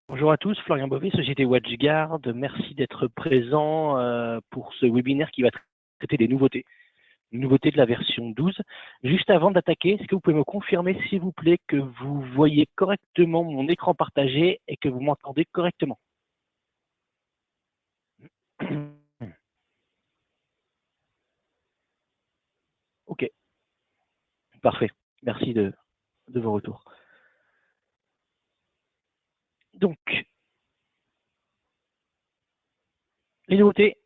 Bonjour à tous, Florian Beauvais, Société WatchGuard. Merci d'être présent pour ce webinaire qui va traiter des nouveautés de la version 12. Juste avant d'attaquer, est-ce que vous pouvez me confirmer, s'il vous plaît, que vous voyez correctement mon écran partagé et que vous m'entendez correctement? Ok, parfait. Merci de vos retours. Donc, les nouveautés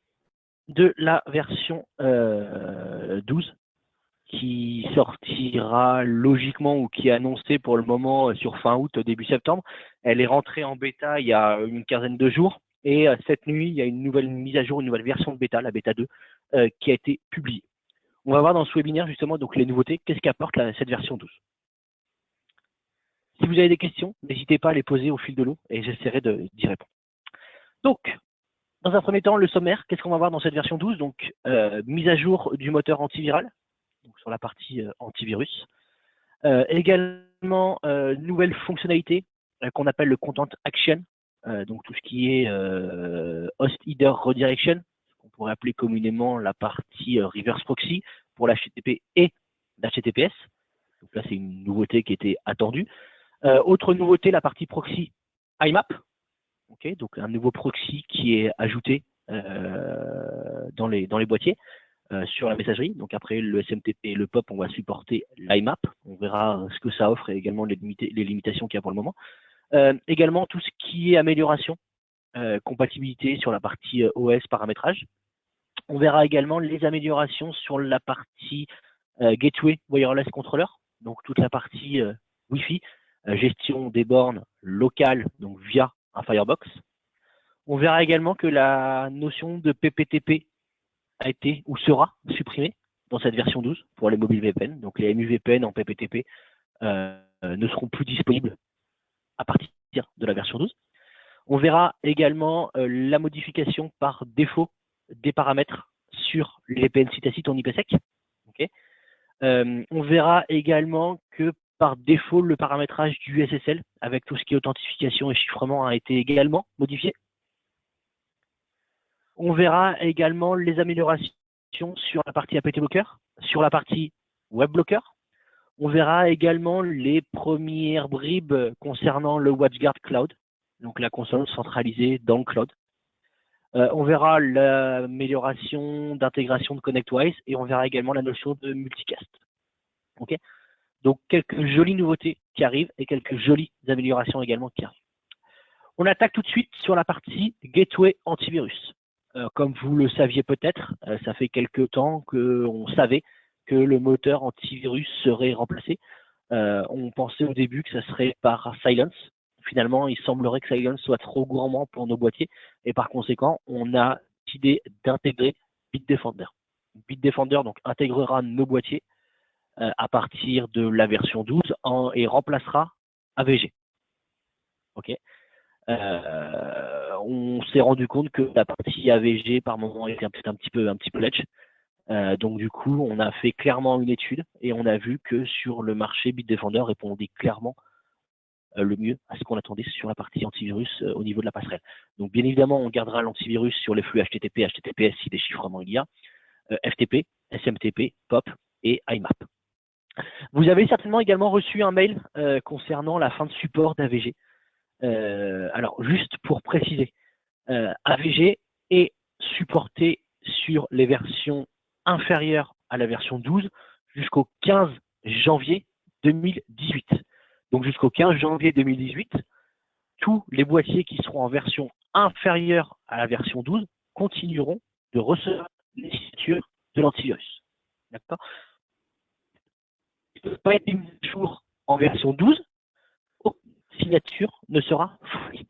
de la version 12 qui sortira logiquement ou qui est annoncée pour le moment sur fin août, début septembre. Elle est rentrée en bêta il y a une quinzaine de jours et cette nuit, il y a une nouvelle mise à jour, une nouvelle version de bêta, la bêta 2, qui a été publiée. On va voir dans ce webinaire justement donc les nouveautés, qu'est-ce qu'apporte cette version 12. Si vous avez des questions, n'hésitez pas à les poser au fil de l'eau et j'essaierai d'y répondre. Donc, dans un premier temps, le sommaire, qu'est-ce qu'on va voir dans cette version 12? Donc, mise à jour du moteur antiviral, donc sur la partie antivirus. Également, nouvelle fonctionnalité qu'on appelle le Content Action, donc tout ce qui est Host Header Redirection, qu'on pourrait appeler communément la partie Reverse Proxy pour l'HTTP et l'HTTPS. Donc là, c'est une nouveauté qui était attendue. Autre nouveauté, la partie proxy IMAP, okay, donc un nouveau proxy qui est ajouté dans les boîtiers. Sur la messagerie. Donc après le SMTP et le POP, on va supporter l'IMAP. On verra ce que ça offre et également les limitations qu'il y a pour le moment. Également tout ce qui est amélioration, compatibilité sur la partie OS paramétrage. On verra également les améliorations sur la partie Gateway Wireless Controller, donc toute la partie Wi-Fi, gestion des bornes locales, donc via un Firebox. On verra également que la notion de PPTP a été ou sera supprimé dans cette version 12 pour les mobiles VPN. Donc les MUVPN en PPTP ne seront plus disponibles à partir de la version 12. On verra également la modification par défaut des paramètres sur les VPN site-à-site en IPsec. Okay. On verra également que par défaut, le paramétrage du SSL avec tout ce qui est authentification et chiffrement a été également modifié. On verra également les améliorations sur la partie APT Blocker, sur la partie Web Blocker. On verra également les premières bribes concernant le WatchGuard Cloud, donc la console centralisée dans le cloud. On verra l'amélioration d'intégration de ConnectWise et on verra également la notion de multicast. Okay, donc quelques jolies nouveautés qui arrivent et quelques jolies améliorations également qui arrivent. On attaque tout de suite sur la partie Gateway Antivirus. Comme vous le saviez peut-être, ça fait quelques temps qu'on savait que le moteur antivirus serait remplacé. On pensait au début que ça serait par Silence. Finalement, il semblerait que Silence soit trop gourmand pour nos boîtiers et par conséquent, on a décidé d'intégrer Bitdefender. Bitdefender donc intégrera nos boîtiers à partir de la version 12 et remplacera AVG. Ok. On s'est rendu compte que la partie AVG par moment était un petit peu ledge. Donc du coup, on a fait clairement une étude et on a vu que sur le marché, Bitdefender répondait clairement le mieux à ce qu'on attendait sur la partie antivirus au niveau de la passerelle. Donc bien évidemment, on gardera l'antivirus sur les flux HTTP, HTTPS si déchiffrement il y a, FTP, SMTP, POP et IMAP. Vous avez certainement également reçu un mail concernant la fin de support d'AVG. Alors, juste pour préciser, AVG est supporté sur les versions inférieures à la version 12 jusqu'au 15 janvier 2018. Donc, jusqu'au 15 janvier 2018, tous les boîtiers qui seront en version inférieure à la version 12 continueront de recevoir les signatures de l'antivirus. D'accord ? Il ne peut pas être mis à jour en version 12, aucune signature ne sera fournie.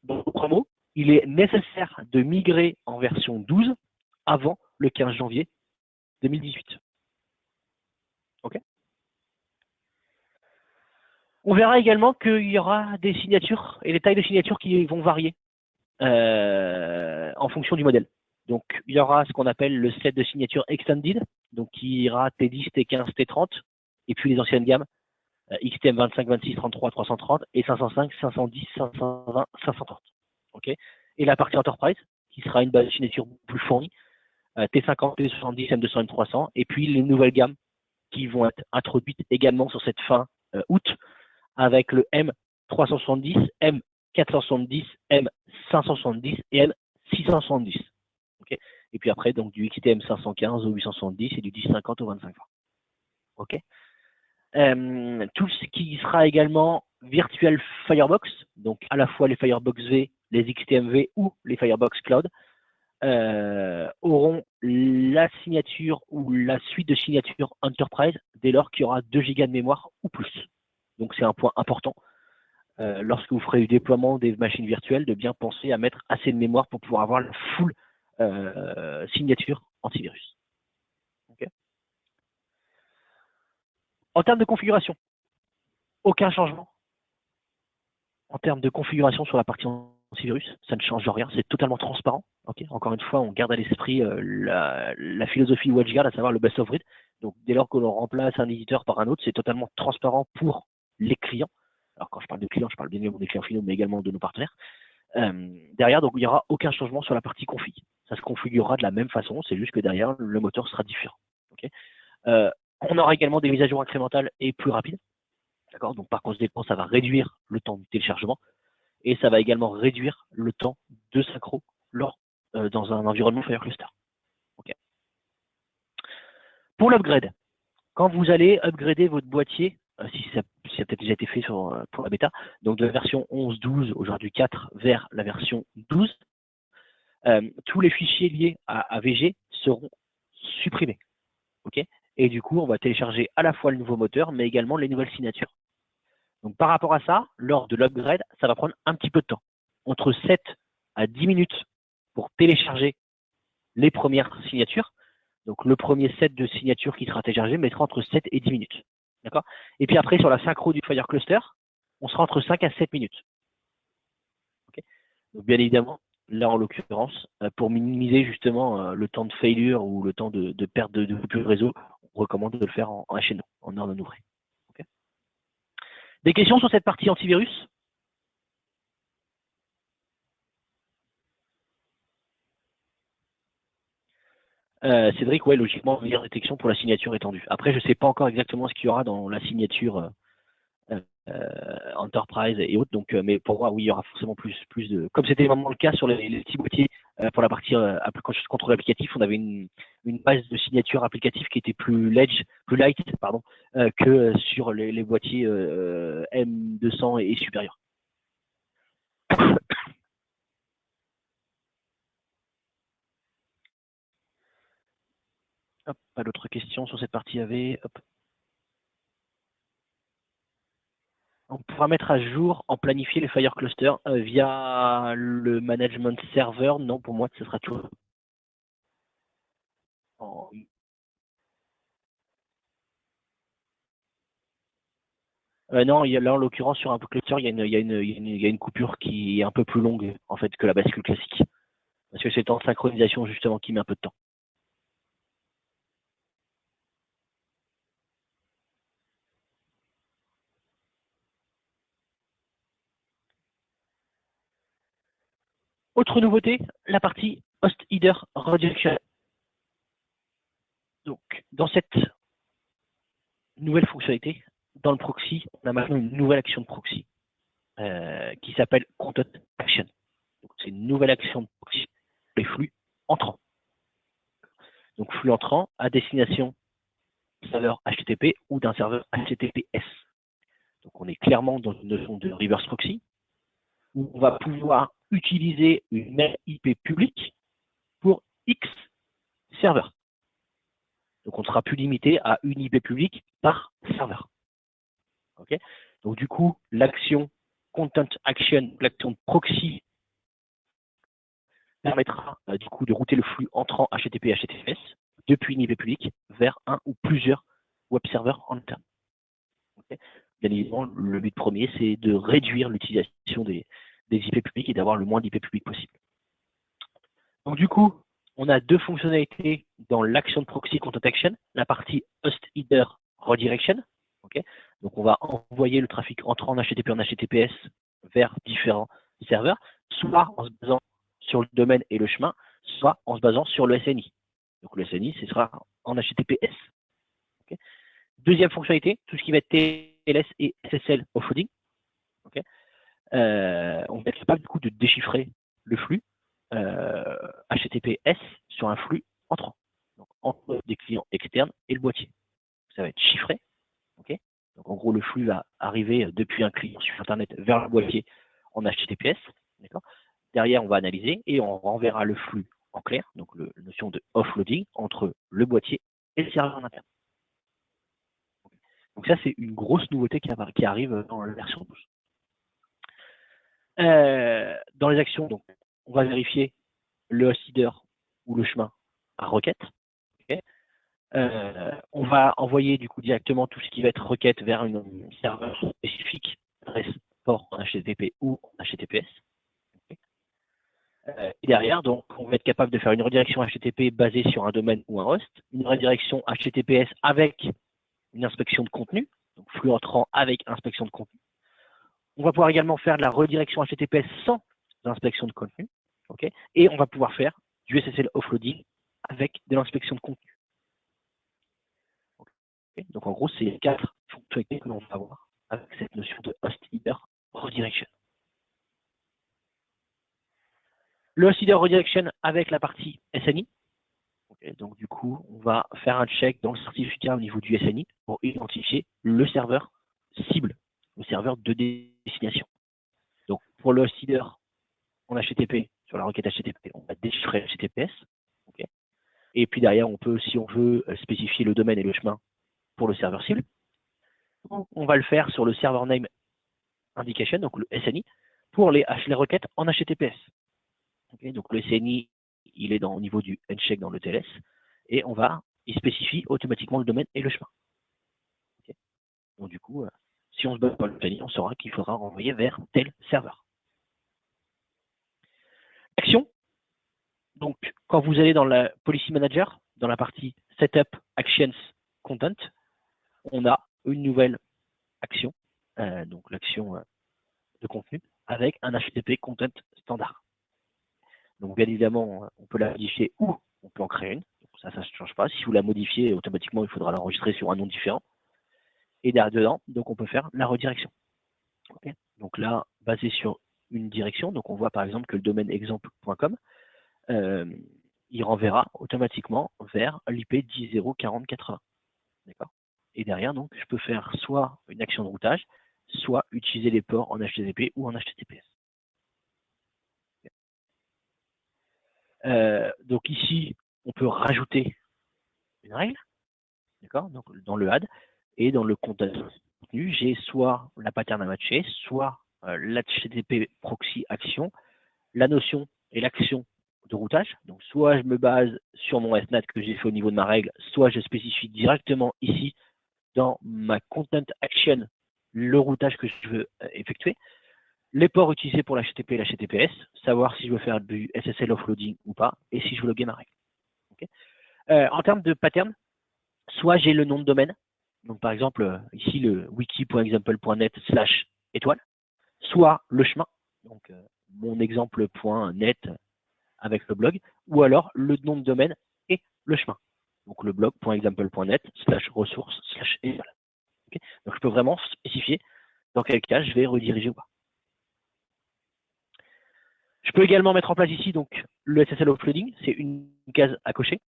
Dans d'autres mots, il est nécessaire de migrer en version 12 avant le 15 janvier 2018. Ok. On verra également qu'il y aura des signatures et des tailles de signatures qui vont varier en fonction du modèle. Donc, il y aura ce qu'on appelle le set de signatures extended, donc qui ira T10, T15, T30, et puis les anciennes gammes, XTM 25, 26, 33, 330 et 505, 510, 520, 530. Okay, et la partie Enterprise, qui sera une base de signature plus fournie, T50, T70, M200, M300, et puis les nouvelles gammes qui vont être introduites également sur cette fin août, avec le M370, M470, M570 et M670. Okay, et puis après, donc du XTM 515 au 870 et du 1050 au 2520. Ok. Tout ce qui sera également Virtual Firebox, donc à la fois les Firebox V, les XTMV ou les Firebox Cloud, auront la signature ou la suite de signature Enterprise dès lors qu'il y aura 2 Go de mémoire ou plus. Donc c'est un point important lorsque vous ferez du déploiement des machines virtuelles, de bien penser à mettre assez de mémoire pour pouvoir avoir la full signature antivirus. Okay. En termes de configuration, aucun changement. En termes de configuration sur la partie antivirus, ça ne change rien, c'est totalement transparent. Okay, encore une fois, on garde à l'esprit la philosophie WatchGuard, à savoir le best of breed. Donc dès lors que l'on remplace un éditeur par un autre, c'est totalement transparent pour les clients. Alors quand je parle de clients, je parle bien évidemment des clients finaux, mais également de nos partenaires. Derrière, donc il n'y aura aucun changement sur la partie config. Ça se configurera de la même façon, c'est juste que derrière, le moteur sera différent. Okay, on aura également des mises à jour incrémentales et plus rapides. D'accord, donc par conséquent, ça va réduire le temps de téléchargement et ça va également réduire le temps de synchro dans un environnement FireCluster. Okay. Pour l'upgrade, quand vous allez upgrader votre boîtier, si ça a peut-être déjà été fait pour la bêta, donc de la version 11.12, aujourd'hui 4, vers la version 12, tous les fichiers liés à VG seront supprimés. Okay, et du coup, on va télécharger à la fois le nouveau moteur, mais également les nouvelles signatures. Donc par rapport à ça, lors de l'upgrade, ça va prendre un petit peu de temps, entre 7 à 10 minutes pour télécharger les premières signatures. Donc le premier set de signatures qui sera téléchargé mettra entre 7 et 10 minutes. D'accord. Et puis après, sur la synchro du FireCluster, on sera entre 5 à 7 minutes. Okay. Donc bien évidemment, là en l'occurrence, pour minimiser justement le temps de failure ou le temps de perte de coupure réseau, on recommande de le faire en HNO, en heure non ouvrée. Okay. Des questions sur cette partie antivirus ? Cédric, ouais, logiquement, meilleure détection pour la signature étendue. Après, je ne sais pas encore exactement ce qu'il y aura dans la signature Enterprise et autres, donc, mais pour moi, oui, il y aura forcément plus de. Comme c'était vraiment le cas sur les petits boîtiers pour la partie contrôle applicatif, on avait une base de signature applicative qui était plus light, pardon, que sur les boîtiers M200 et supérieurs. Hop, pas d'autres questions sur cette partie AV. Hop. On pourra mettre à jour, en planifier les Fire Clusters via le management serveur. Non, pour moi, ce sera tout. Non, là en l'occurrence sur un cluster, il y a une coupure qui est un peu plus longue en fait que la bascule classique. Parce que c'est en synchronisation justement qui met un peu de temps. Autre nouveauté, la partie host header redirection. Donc, dans cette nouvelle fonctionnalité, dans le proxy, on a maintenant une nouvelle action de proxy qui s'appelle Content Action. C'est une nouvelle action de proxy pour les flux entrants. Donc, flux entrant à destination d'un serveur HTTP ou d'un serveur HTTPS. Donc, on est clairement dans une notion de reverse proxy où on va pouvoir utiliser une mail IP publique pour X serveurs. Donc, on ne sera plus limité à une IP publique par serveur. Okay, donc, du coup, l'action Content Action, l'action proxy, permettra du coup de router le flux entrant HTTP et HTTPS depuis une IP publique vers un ou plusieurs web serveurs en interne. Okay, bien évidemment, le but premier, c'est de réduire l'utilisation des IP publics et d'avoir le moins d'IP publics possible. Donc, du coup, on a deux fonctionnalités dans l'action de proxy Content Action, la partie Host Header Redirection, Okay, donc on va envoyer le trafic entrant en HTTP en HTTPS vers différents serveurs, soit en se basant sur le domaine et le chemin, soit en se basant sur le SNI. Donc le SNI, ce sera en HTTPS. Okay. Deuxième fonctionnalité, tout ce qui va être TLS et SSL offloading. Okay. On va être capable du coup de déchiffrer le flux HTTPS sur un flux entrant, donc entre des clients externes et le boîtier. Ça va être chiffré. Okay. Donc en gros, le flux va arriver depuis un client sur Internet vers le boîtier en HTTPS. Derrière, on va analyser et on renverra le flux en clair, donc la notion de offloading entre le boîtier et le serveur en interne. Donc ça, c'est une grosse nouveauté qui arrive dans la version 12. Dans les actions, donc, on va vérifier le host header ou le chemin à requête. Okay. On va envoyer du coup directement tout ce qui va être requête vers un serveur spécifique, adresse port en HTTP ou en HTTPS. Okay. Et derrière, donc, on va être capable de faire une redirection HTTP basée sur un domaine ou un host, une redirection HTTPS avec une inspection de contenu, donc flux entrant avec inspection de contenu. On va pouvoir également faire de la redirection HTTPS sans inspection de contenu, okay, et on va pouvoir faire du SSL offloading avec de l'inspection de contenu. Okay. Donc en gros, c'est les 4 fonctionnalités que l'on va avoir avec cette notion de host header redirection. Le host header redirection avec la partie SNI. Okay. Donc du coup, on va faire un check dans le certificat au niveau du SNI pour identifier le serveur cible, le serveur de destination. Donc pour le host header en HTTP, sur la requête HTTP, on va déchiffrer HTTPS. Okay. Et puis derrière, on peut, si on veut, spécifier le domaine et le chemin pour le serveur cible. On va le faire sur le server name indication, donc le SNI, pour les requêtes en HTTPS. Okay. Donc le SNI, il est au niveau du handshake dans le TLS, et il spécifie automatiquement le domaine et le chemin. Okay. Donc du coup, si on se base sur le SNI, on saura qu'il faudra renvoyer vers tel serveur. Action. Donc, quand vous allez dans la Policy Manager, dans la partie Setup, Actions, Content, on a une nouvelle action, donc l'action de contenu, avec un HTTP Content standard. Donc, bien évidemment, on peut la modifier ou on peut en créer une. Donc, ça ne change pas. Si vous la modifiez, automatiquement, il faudra l'enregistrer sur un nom différent. Et derrière dedans, donc on peut faire la redirection. Okay. Donc là, basé sur une direction, donc on voit par exemple que le domaine exemple.com, il renverra automatiquement vers l'IP 10.0.40.80. D'accord. Et derrière, donc, je peux faire soit une action de routage, soit utiliser les ports en HTTP ou en HTTPS. Donc ici, on peut rajouter une règle, d'accord, donc dans le add, et dans le contenu, j'ai soit la pattern à matcher, soit l'HTTP proxy action, la notion et l'action de routage. Donc soit je me base sur mon SNAT que j'ai fait au niveau de ma règle, soit je spécifie directement ici dans ma content action le routage que je veux effectuer. Les ports utilisés pour l'HTTP et l'HTTPS, savoir si je veux faire du SSL offloading ou pas, et si je veux loguer ma règle. Okay. En termes de pattern, soit j'ai le nom de domaine, donc par exemple ici le wiki.example.net/étoile, soit le chemin, donc mon exemple.net avec le blog, ou alors le nom de domaine et le chemin, donc le blog.example.net/ressources/étoile. Okay. Donc je peux vraiment spécifier dans quel cas je vais rediriger ou pas. Je peux également mettre en place ici donc le SSL offloading, c'est une case à cocher.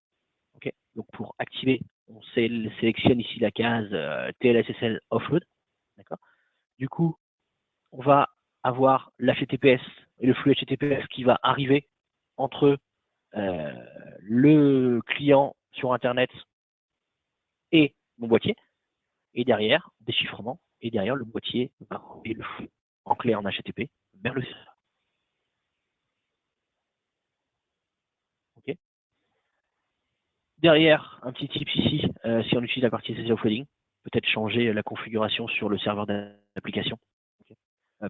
Okay. Donc pour activer, on sélectionne ici la case TLSSL offload. Du coup, on va avoir l'HTTPS et le flux HTTPS qui va arriver entre le client sur Internet et mon boîtier. Et derrière, déchiffrement. Et derrière, le boîtier va envoyer le flux en clé en HTTP vers le serveur. Okay. Derrière, un petit tip ici, si on utilise la partie SSL offloading, peut-être changer la configuration sur le serveur d'application. Okay.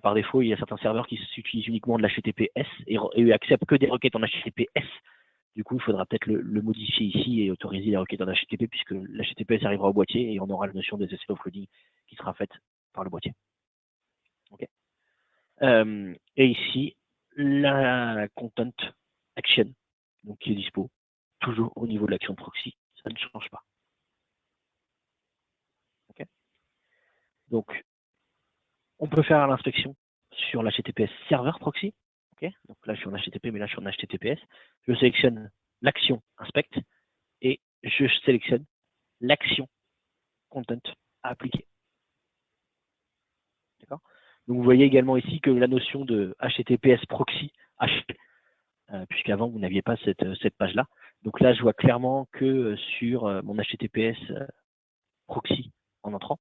Par défaut, il y a certains serveurs qui utilisent uniquement de l'HTTPS et acceptent que des requêtes en HTTPS. Du coup, il faudra peut-être le modifier ici et autoriser les requêtes en HTTP puisque l'HTTPS arrivera au boîtier et on aura la notion de SSL offloading qui sera faite par le boîtier. Okay. Et ici, la content action, donc qui est dispo, toujours au niveau de l'action proxy, ça ne change pas. Okay. Donc, on peut faire l'inspection sur l'HTTPS serveur proxy. Okay. Donc là, je suis en HTTP, mais là, je suis en HTTPS. Je sélectionne l'action inspect et je sélectionne l'action content à appliquer. D'accord. Donc, vous voyez également ici que la notion de HTTPS proxy, puisqu'avant, vous n'aviez pas cette page-là. Donc là, je vois clairement que sur mon HTTPS proxy en entrant,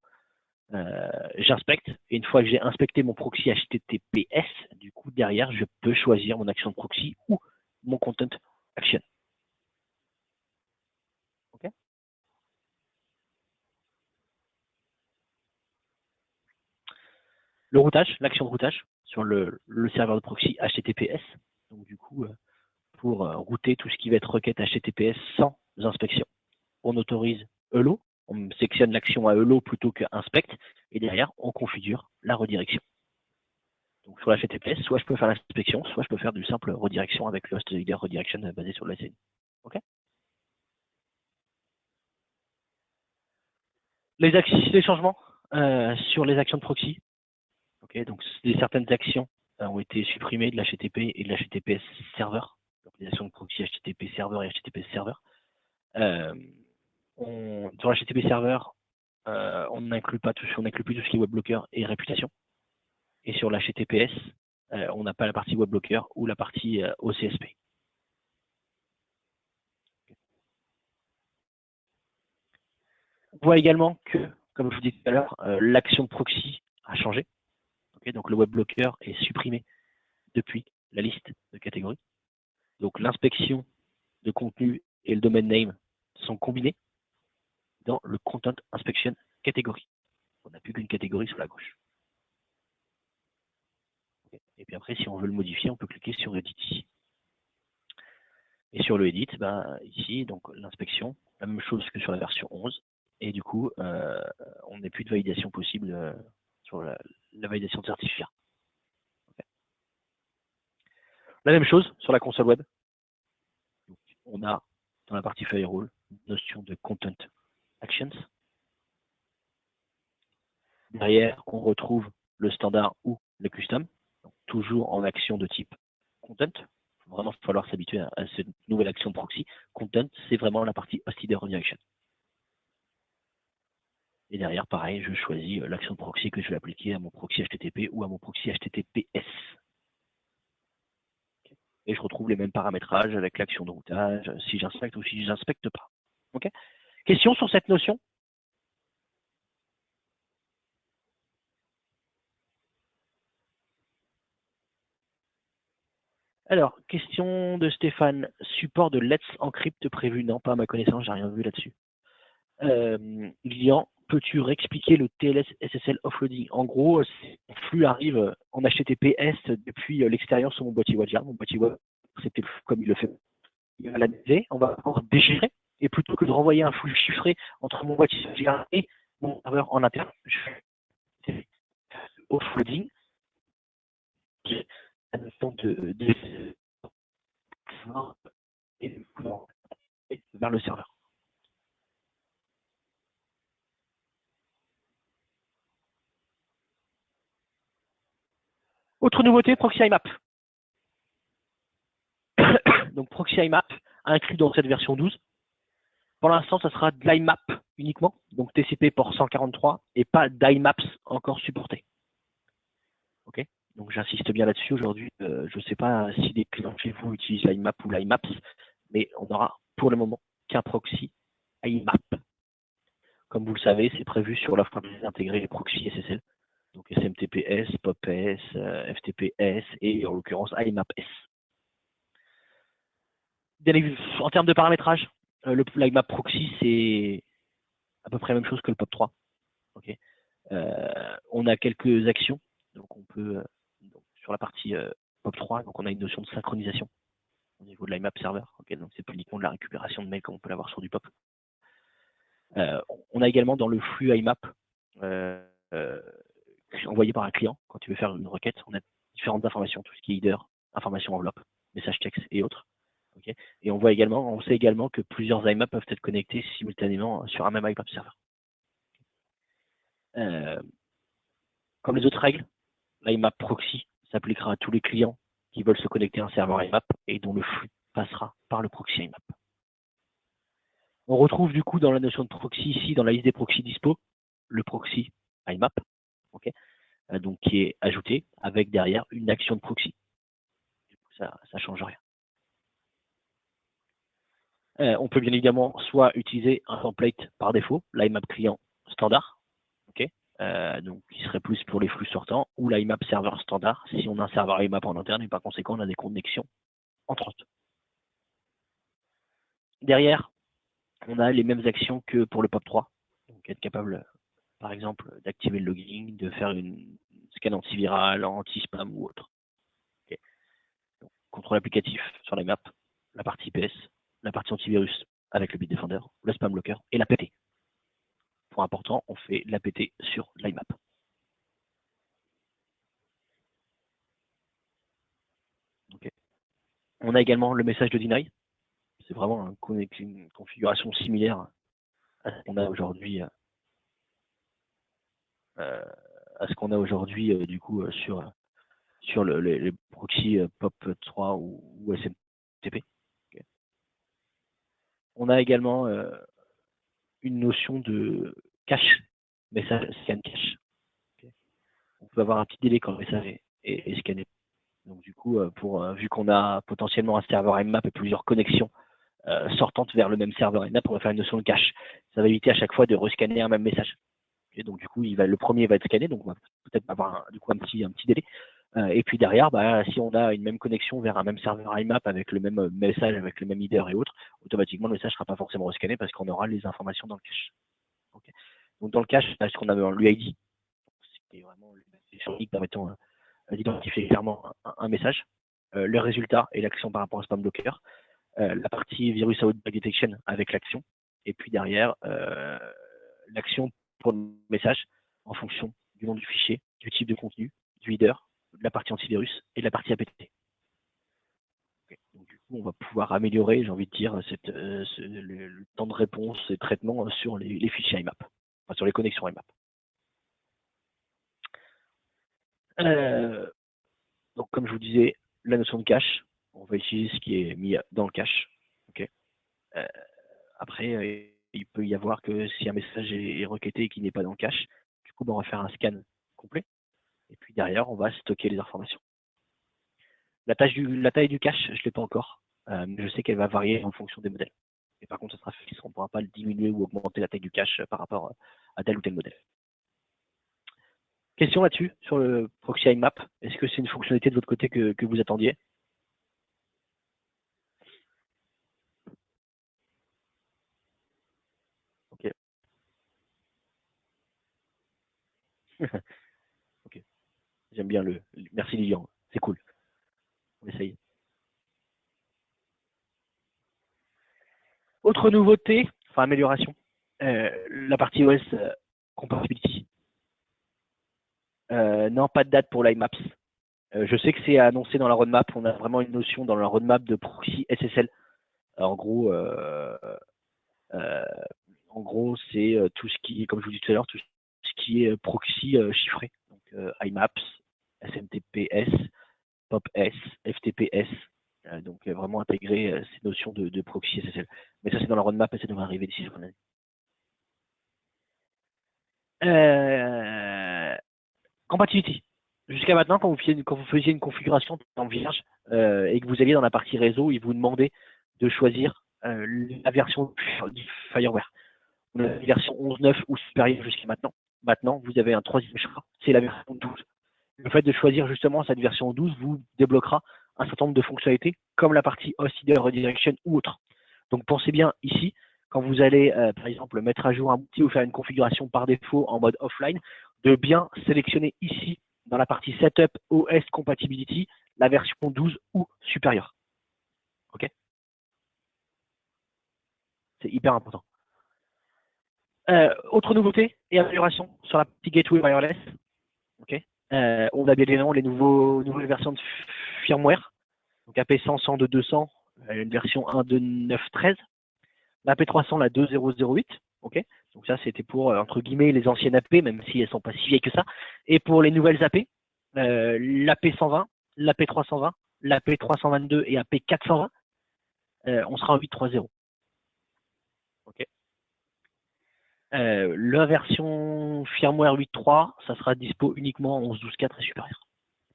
j'inspecte, et une fois que j'ai inspecté mon proxy HTTPS, du coup, derrière, je peux choisir mon action de proxy ou mon content action. Okay. Le routage, l'action de routage sur le serveur de proxy HTTPS. Donc du coup, pour router tout ce qui va être requête HTTPS sans inspection, on autorise hello, on sélectionne l'action à hello plutôt que inspect, et derrière, on configure la redirection. Donc sur la HTTPS, soit je peux faire l'inspection, soit je peux faire du simple redirection avec le host leader redirection basé sur le SNI. Ok. Les changements sur les actions de proxy. Ok, donc certaines actions ont été supprimées de l'HTTP et de l'HTTPS serveur. Donc les actions de proxy HTTP serveur et HTTPS serveur. Sur l'HTTP serveur, on n'inclut plus tout ce qui est web blocker et réputation. Et sur l'HTTPS, on n'a pas la partie web blocker ou la partie OCSP. On voit également que, comme je vous disais tout à l'heure, l'action proxy a changé. Okay, donc le web blocker est supprimé depuis la liste de catégories. Donc l'inspection de contenu et le domain name sont combinés dans le content inspection catégorie. On n'a plus qu'une catégorie sur la gauche. Okay. Et puis après, si on veut le modifier, on peut cliquer sur Edit ici. Et sur le Edit, ici, donc l'inspection, la même chose que sur la version 11. Et du coup, on n'a plus de validation possible sur la validation de certificat. Okay. La même chose sur la console web. Donc, on a dans la partie firewall une notion de content actions. Derrière, on retrouve le standard ou le custom, donc toujours en action de type content. Il va vraiment falloir s'habituer à cette nouvelle action proxy. Content, c'est vraiment la partie host header redirection. Et derrière, pareil, je choisis l'action proxy que je vais appliquer à mon proxy HTTP ou à mon proxy HTTPS. Et je retrouve les mêmes paramétrages avec l'action de routage, si j'inspecte ou si je n'inspecte pas. Okay. Question sur cette notion? Alors, question de Stéphane. Support de Let's Encrypt prévu? Non, pas à ma connaissance, j'ai rien vu là-dessus. Lilian, peux-tu réexpliquer le TLS SSL offloading? En gros, le flux arrive en HTTPS depuis l'extérieur sur mon boîtier web. Mon boîtier web, c'était comme il le fait. Il va l'analyser, on va pouvoir déchiffrer, et plutôt que de renvoyer un flux chiffré entre mon boîtier web et mon serveur en interne, je fais offloading. J'ai la notion de vers le serveur. Autre nouveauté, Proxy IMAP. Donc Proxy IMAP inclus dans cette version 12. Pour l'instant, ça sera de l'IMAP uniquement, donc TCP port 143 et pas d'IMAPS encore supporté. Ok. Donc j'insiste bien là-dessus aujourd'hui. Je ne sais pas si les clients chez vous utilisent l'IMAP ou l'IMAPS, mais on n'aura pour le moment qu'un proxy IMAP. Comme vous le savez, c'est prévu sur l'offre intégrée les proxys SSL. Donc SMTPS, POPS, FTPS et en l'occurrence IMAPS. En termes de paramétrage, l'IMAP proxy, c'est à peu près la même chose que le POP3. Okay. On a quelques actions. Donc on peut, sur la partie POP3, donc on a une notion de synchronisation au niveau de l'IMAP serveur. Okay. Donc c'est pas uniquement de la récupération de mails comme on peut l'avoir sur du POP. On a également dans le flux IMAP envoyé par un client. Quand tu veux faire une requête, on a différentes informations, tout ce qui est header, information enveloppe, message texte et autres. Okay. Et on sait également que plusieurs IMAP peuvent être connectés simultanément sur un même IMAP serveur. Comme les autres règles, l'IMAP proxy s'appliquera à tous les clients qui veulent se connecter à un serveur IMAP et dont le flux passera par le proxy IMAP. On retrouve du coup dans la notion de proxy ici, dans la liste des proxys dispo, le proxy IMAP, okay, donc qui est ajouté avec derrière une action de proxy. Du coup, ça ne change rien. On peut bien évidemment soit utiliser un template par défaut, l'IMAP client standard, okay, donc qui serait plus pour les flux sortants, ou l'IMAP serveur standard si on a un serveur IMAP en interne et par conséquent on a des connexions entre autres. Derrière, on a les mêmes actions que pour le POP3, donc être capable par exemple d'activer le logging, de faire une scan antiviral, anti-spam ou autre. Okay. Donc, contrôle applicatif sur l'IMAP, la partie IPS, la partie antivirus avec le Bitdefender, le spam blocker et l'APT. Point important, on fait l'APT sur l'IMAP. Okay. On a également le message de deny. C'est vraiment une configuration similaire à ce qu'on a aujourd'hui du coup sur les proxys POP3 ou SMTP. Okay. On a également une notion de cache, message scan cache. Okay. On peut avoir un petit délai quand le message est scanné. Donc du coup, vu qu'on a potentiellement un serveur IMAP et plusieurs connexions sortantes vers le même serveur IMAP, on va faire une notion de cache. Ça va éviter à chaque fois de rescanner un même message. Et donc du coup, le premier va être scanné, donc on va peut-être avoir un petit délai. Et puis derrière, si on a une même connexion vers un même serveur IMAP avec le même message, avec le même header et autres, automatiquement le message ne sera pas forcément rescanné parce qu'on aura les informations dans le cache. Okay. Donc dans le cache, ce qu'on a dans l'UID, c'est vraiment le permettant d'identifier clairement un message, le résultat et l'action par rapport au spam blocker, la partie virus outbreak detection avec l'action, et puis derrière l'action pour le message en fonction du nom du fichier, du type de contenu, du header, de la partie antivirus et de la partie APT. Okay. Donc, du coup, on va pouvoir améliorer, j'ai envie de dire, le temps de réponse et traitement sur les fichiers IMAP, enfin sur les connexions IMAP. Donc, comme je vous disais, la notion de cache, on va utiliser ce qui est mis dans le cache. Okay. Après, il peut y avoir que si un message est requêté et qu'il n'est pas dans le cache, du coup, on va faire un scan complet. Et puis derrière, on va stocker les informations. La taille du cache, je ne l'ai pas encore, mais je sais qu'elle va varier en fonction des modèles. Et par contre, ça sera fixe, on ne pourra pas le diminuer ou augmenter la taille du cache par rapport à tel ou tel modèle. Question là-dessus, sur le proxy IMAP. Est-ce que c'est une fonctionnalité de votre côté que vous attendiez? Ok. Ok. J'aime bien merci Lilian, c'est cool. On essaye. Autre nouveauté, enfin amélioration, la partie OS compatibility. Non, pas de date pour l'IMAPS. Je sais que c'est annoncé dans la roadmap. On a vraiment une notion dans la roadmap de proxy SSL. En gros, c'est tout ce qui, comme je vous disais tout à l'heure, tout ce qui est proxy chiffré. Donc IMAPS, SMTPS, POPS, FTPS. Donc vraiment intégrer ces notions de proxy SSL. Mais ça, c'est dans la roadmap et ça devrait arriver d'ici la fin de l'année. Compatibility. Jusqu'à maintenant, quand vous faisiez une configuration en vierge et que vous alliez dans la partie réseau, il vous demandait de choisir la version du fireware. On a la version 11.9 ou supérieure jusqu'à maintenant. Maintenant, vous avez un troisième choix, c'est la version 12. Le fait de choisir justement cette version 12 vous débloquera un certain nombre de fonctionnalités, comme la partie host header redirection ou autre. Donc pensez bien ici, quand vous allez par exemple mettre à jour un outil ou faire une configuration par défaut en mode offline, de bien sélectionner ici dans la partie Setup OS Compatibility la version 12 ou supérieure. Ok. C'est hyper important. Autre nouveauté et amélioration sur la partie Gateway Wireless. Okay. On a bien évidemment les nouvelles versions de firmware. Donc AP100, 102, 200, une version 1.2.9.13. La AP300, la 2.0.0.8. Okay. Donc ça, c'était pour, entre guillemets, les anciennes AP, même si elles sont pas si vieilles que ça. Et pour les nouvelles AP, l'AP120, l'AP320, l'AP322 et AP420, on sera en 8.3.0. Okay. La version firmware 8.3, ça sera dispo uniquement en 11.12.4 et supérieur.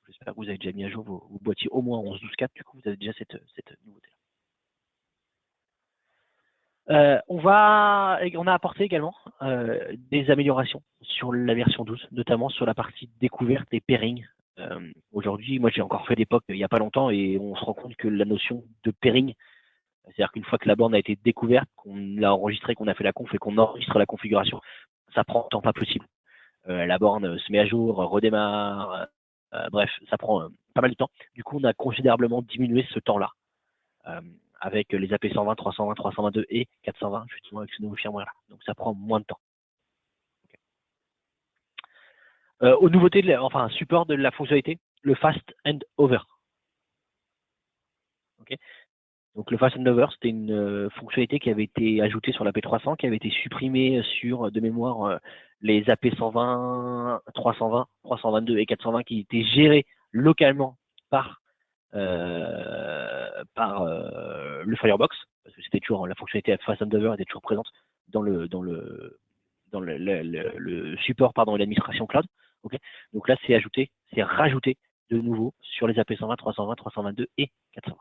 J'espère que vous avez déjà mis à jour vos boîtiers au moins en 11.12.4, du coup vous avez déjà cette nouveauté-là. On a apporté également des améliorations sur la version 12, notamment sur la partie découverte et pairing. Aujourd'hui, moi j'ai encore fait l'époque il n'y a pas longtemps et on se rend compte que la notion de pairing, c'est-à-dire qu'une fois que la borne a été découverte, qu'on l'a enregistrée, qu'on a fait la conf et qu'on enregistre la configuration, ça prend un temps pas possible. La borne se met à jour, redémarre, bref, ça prend pas mal de temps. Du coup, on a considérablement diminué ce temps-là avec les AP120, 320, 322 et 420, justement avec ce nouveau firmware-là. Donc ça prend moins de temps. Okay. Aux nouveautés, support de la fonctionnalité, le Fast Hand Over. Okay. Donc le Fast Hand Over, c'était une fonctionnalité qui avait été ajoutée sur l'AP300, qui avait été supprimée sur, de mémoire, les AP120, 320, 322 et 420 qui étaient gérés localement par le Firebox, parce que c'était toujours la fonctionnalité Fast Hand Over était toujours présente dans le support et l'administration cloud. Okay. Donc là, c'est rajouté de nouveau sur les AP120, 320, 322 et 420.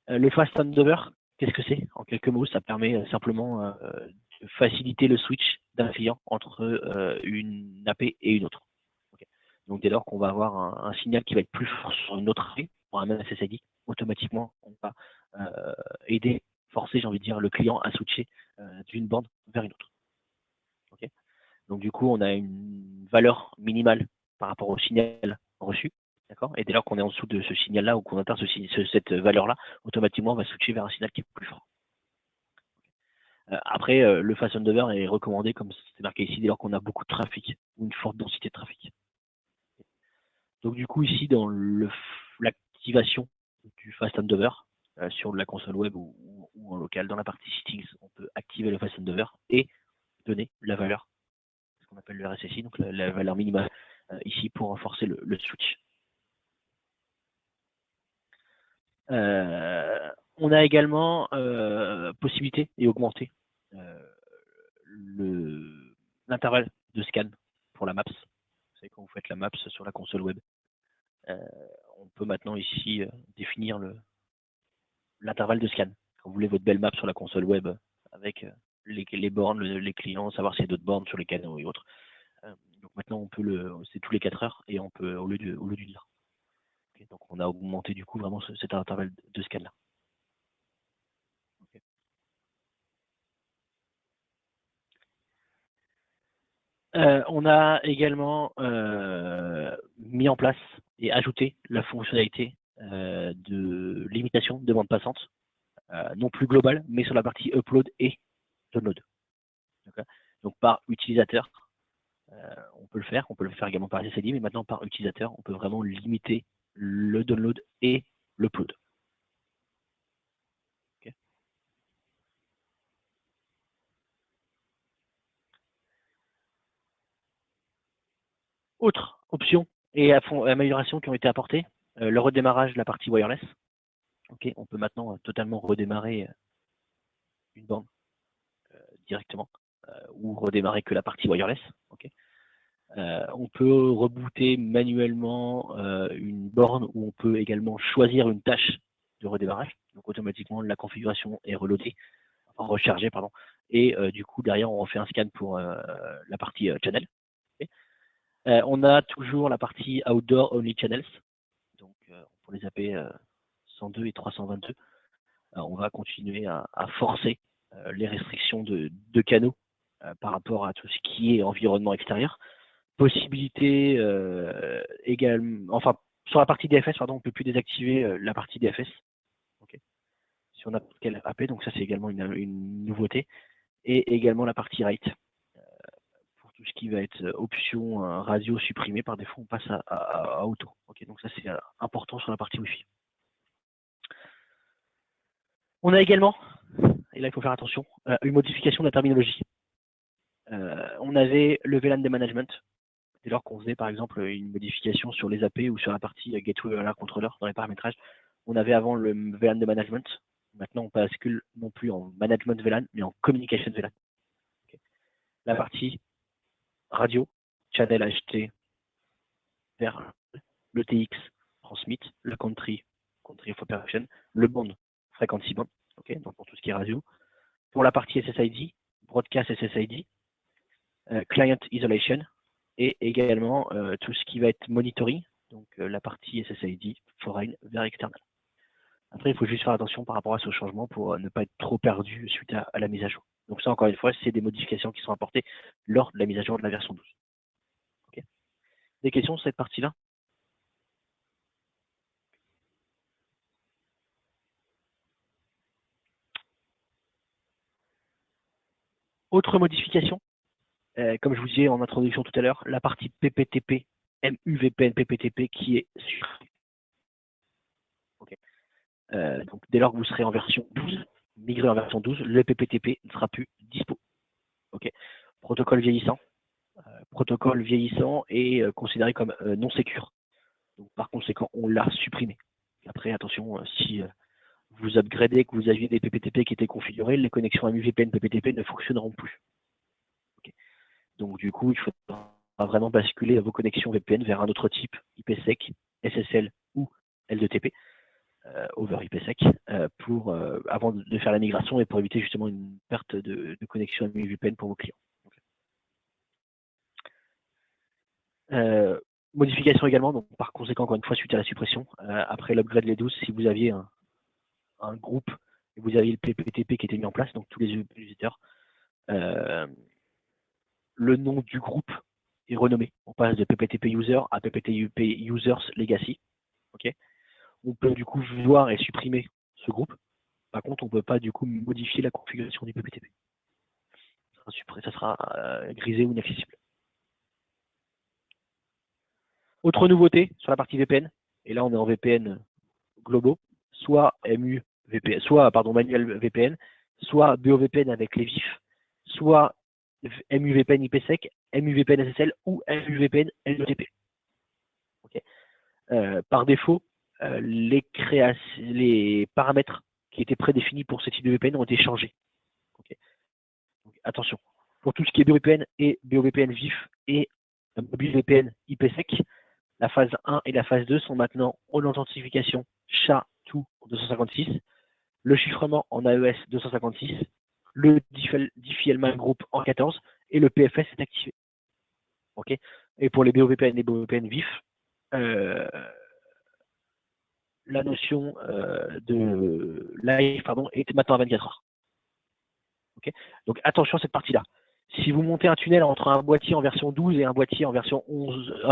Le Fast Handover, qu'est-ce que c'est? En quelques mots, ça permet simplement de faciliter le switch d'un client entre une AP et une autre. Okay. Donc dès lors qu'on va avoir un signal qui va être plus fort sur une autre AP, pour un même SSID, automatiquement, on va forcer, j'ai envie de dire, le client à switcher d'une bande vers une autre. Okay. Donc du coup, on a une valeur minimale par rapport au signal reçu. D'accord. Et dès lors qu'on est en dessous de ce signal-là ou qu'on atteint cette valeur-là, automatiquement, on va switcher vers un signal qui est plus fort. Après, le Fast Handover est recommandé, comme c'est marqué ici, dès lors qu'on a beaucoup de trafic ou une forte densité de trafic. Donc du coup, ici, dans l'activation du Fast Handover, sur la console web ou en local, dans la partie settings, on peut activer le Fast Handover et donner la valeur, ce qu'on appelle le RSSI, donc la valeur minimale, ici pour renforcer le switch. On a également possibilité et augmenter l'intervalle de scan pour la Maps. Vous savez, quand vous faites la Maps sur la console web, on peut maintenant ici définir l'intervalle de scan. Quand vous voulez votre belle map sur la console web avec les bornes, les clients, savoir s'il y a d'autres bornes sur les canaux et autres. Donc maintenant, on peut c'est tous les 4 heures et on peut au lieu d'une heure. Okay, donc on a augmenté du coup vraiment cet intervalle de scan là. Okay. On a également mis en place et ajouté la fonctionnalité de limitation de bande passante, non plus globale, mais sur la partie upload et download. Donc par utilisateur, on peut le faire également par SSID, mais maintenant par utilisateur, on peut vraiment limiter le download et l'upload. Okay. Autre option et amélioration qui ont été apportées, le redémarrage de la partie wireless. Okay, on peut maintenant totalement redémarrer une bande directement ou redémarrer que la partie wireless. Okay. On peut rebooter manuellement une borne où on peut également choisir une tâche de redémarrage. Donc automatiquement la configuration est reloadée, enfin rechargée pardon, et du coup derrière on refait un scan pour la partie channel. Okay. On a toujours la partie outdoor only channels, donc pour les AP 102 et 322, on va continuer à forcer les restrictions de canaux par rapport à tout ce qui est environnement extérieur. Possibilité également, enfin sur la partie DFS, pardon, on ne peut plus désactiver la partie DFS. Okay. Si on n'a pas quel AP, donc ça c'est également une nouveauté. et également la partie rate. Pour tout ce qui va être option radio supprimée, par défaut, on passe à auto. Okay, donc ça, c'est important sur la partie Wi-Fi. On a également, et là il faut faire attention, une modification de la terminologie. On avait le VLAN de management, dès lors qu'on faisait par exemple une modification sur les AP ou sur la partie Gateway VLAN Controller dans les paramétrages. On avait avant le VLAN de management. Maintenant, on bascule non plus en management VLAN, mais en communication VLAN. Okay. La partie radio, channel HT vers le TX, transmit, le country of operation, le band, frequency band, okay, donc pour tout ce qui est radio. Pour la partie SSID, broadcast SSID, client isolation, et également tout ce qui va être monitoring, donc la partie SSID, foreign vers external. Après, il faut juste faire attention par rapport à ce changement pour ne pas être trop perdu suite à la mise à jour. Donc ça, encore une fois, c'est des modifications qui sont apportées lors de la mise à jour de la version 12. Okay. Des questions sur cette partie-là? Autre modification, comme je vous disais en introduction tout à l'heure, la partie PPTP, MUVPN PPTP qui est supprimée. Okay. Donc dès lors que vous serez en version 12, migré en version 12, le PPTP ne sera plus dispo. Okay. Protocole vieillissant. Protocole vieillissant est considéré comme non sécure. Donc, par conséquent, on l'a supprimé. Après, attention, si vous upgradez, que vous aviez des PPTP qui étaient configurés, les connexions MUVPN PPTP ne fonctionneront plus. Okay. Donc, du coup, il faudra vraiment basculer vos connexions VPN vers un autre type, IPsec, SSL ou L2TP, over IPsec, pour, avant de faire la migration et pour éviter justement une perte de connexion MUVPN pour vos clients. Modification également, donc par conséquent, encore une fois, suite à la suppression, après l'upgrade les 12, si vous aviez un groupe et vous aviez le PPTP qui était mis en place, donc tous les utilisateurs, le nom du groupe est renommé. On passe de PPTP User à PPTP Users Legacy. Okay. On peut du coup voir et supprimer ce groupe. Par contre, on ne peut pas du coup modifier la configuration du PPTP. Ça sera grisé ou inaccessible. Autre nouveauté sur la partie VPN, et là on est en VPN globaux, soit VPN, soit manuel VPN, soit BOVPN avec les VIF, soit MUVPN IPsec, MUVPN SSL ou MUVPN L2TP. Okay. Par défaut, les paramètres qui étaient prédéfinis pour ce type de VPN ont été changés. Okay. Donc, attention, pour tout ce qui est BOVPN et BOVPN VIF et mobile VPN IPsec, la phase 1 et la phase 2 sont maintenant en authentification SHA-2 256, le chiffrement en AES 256, le Diffie-Hellman Group en 14 et le PFS est activé. Okay. Et pour les BOVPN et BOVPN VIF, la notion de live est maintenant à 24 heures. Okay. Donc attention à cette partie-là. Si vous montez un tunnel entre un boîtier en version 12 et un boîtier en version 11,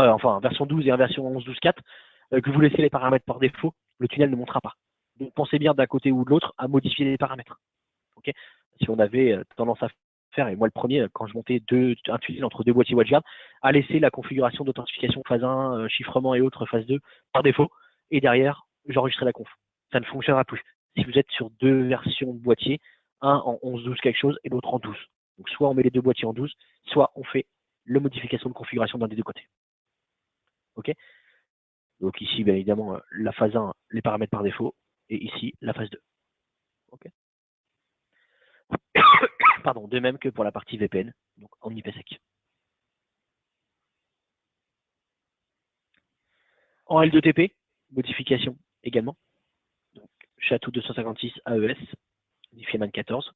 version 12 et en version 11.12.4, que vous laissez les paramètres par défaut, le tunnel ne montera pas. Donc pensez bien d'un côté ou de l'autre à modifier les paramètres. Okay. Si on avait tendance à faire, et moi le premier, quand je montais un tunnel entre deux boîtiers WatchGuard, à laisser la configuration d'authentification phase 1, chiffrement et autres phase 2 par défaut, et derrière, j'enregistrais la conf. Ça ne fonctionnera plus. Si vous êtes sur deux versions de boîtiers, un en 11.12 quelque chose et l'autre en 12. Donc soit on met les deux boîtiers en 12, soit on fait la modification de configuration d'un des deux côtés. Ok. Donc ici, bien évidemment, la phase 1, les paramètres par défaut, et ici, la phase 2. Ok. Pardon, de même que pour la partie VPN, donc en IPsec. En L2TP, modification également. Donc, SHA-2 256 AES, Diffie-Hellman 14.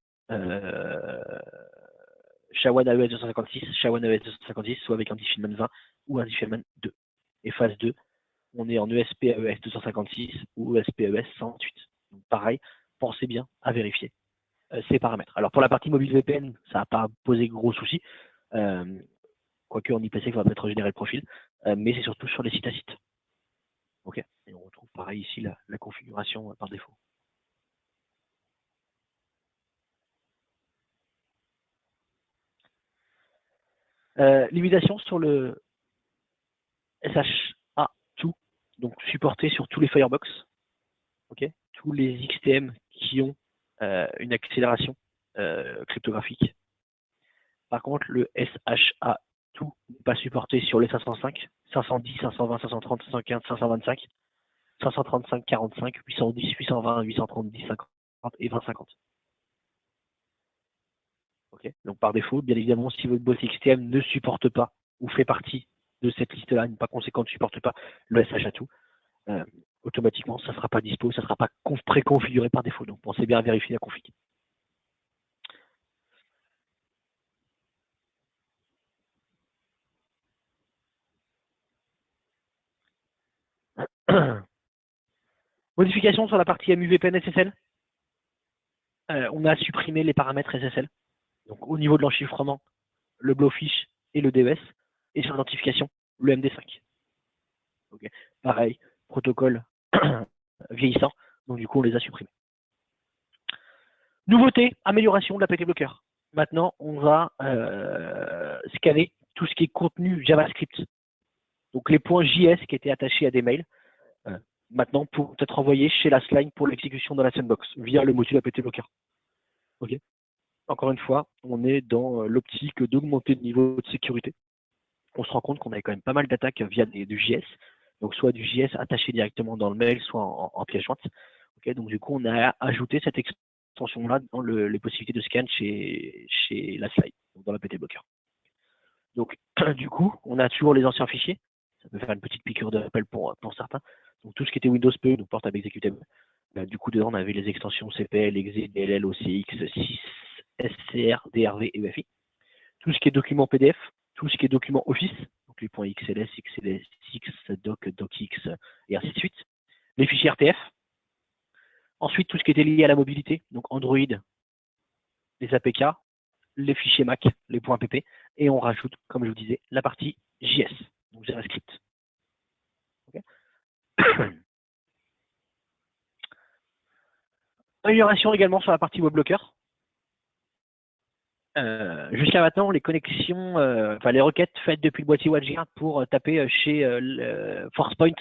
SHA-1 AES 256, SHA-1 AES 256, soit avec un Diffie-Hellman 20 ou un Diffie-Hellman 2. Et phase 2, on est en ESP AES 256 ou ESP AES 128. Donc pareil, pensez bien à vérifier ces paramètres. Alors pour la partie mobile VPN, ça n'a pas posé gros soucis. Quoique en IPsec, on va peut-être régénérer le profil, mais c'est surtout sur les sites à site. Ok. Et on retrouve pareil ici la configuration par défaut. Limitation sur le SHA2, donc supporté sur tous les Firebox, okay, tous les XTM qui ont une accélération cryptographique. Par contre, le SHA2 n'est pas supporté sur les 505, 510, 520, 530, 515, 525, 535, 45, 810, 820, 830, 10, 50 et 2050. Okay. Donc par défaut, bien évidemment, si votre boîte XTM ne supporte pas ou fait partie de cette liste-là, pas conséquent ne supporte pas le SHA2, automatiquement, ça ne sera pas dispo, ça ne sera pas préconfiguré par défaut. Donc pensez bien à vérifier la config. Modification sur la partie MUVPN SSL. On a supprimé les paramètres SSL. Donc au niveau de l'enchiffrement, le Blowfish et le DES, et sur l'identification, le MD5. Okay. Pareil, protocole vieillissant, donc du coup on les a supprimés. Nouveauté, amélioration de l'APT bloqueur. Maintenant, on va scanner tout ce qui est contenu JavaScript. Donc les points JS qui étaient attachés à des mails, maintenant pour être envoyés chez la Slime pour l'exécution dans la sandbox via le module APT bloqueur. Okay. Encore une fois, on est dans l'optique d'augmenter le niveau de sécurité. On se rend compte qu'on avait quand même pas mal d'attaques via du JS, donc soit du JS attaché directement dans le mail, soit en pièce jointe. Okay, donc du coup, on a ajouté cette extension-là dans les possibilités de scan chez la slide, donc dans l'APT blocker. Donc du coup, on a toujours les anciens fichiers. Ça peut faire une petite piqûre de rappel pour certains. Donc tout ce qui était Windows PE, donc portable exécutable. Du coup, dedans, on avait les extensions CPL, EXE, DLL, OCX, 6, SCR, DRV et UFI. Tout ce qui est document PDF, tout ce qui est document Office, donc les points XLS, XLSX, Doc, DocX et ainsi de suite. Les fichiers RTF. Ensuite, tout ce qui était lié à la mobilité, donc Android, les APK, les fichiers Mac, les points .pp, et on rajoute, comme je vous disais, la partie JS, donc JavaScript. Okay. Amélioration également sur la partie WebBlocker. Jusqu'à maintenant, les connexions, les requêtes faites depuis le boîtier WatchGuard pour taper chez ForcePoint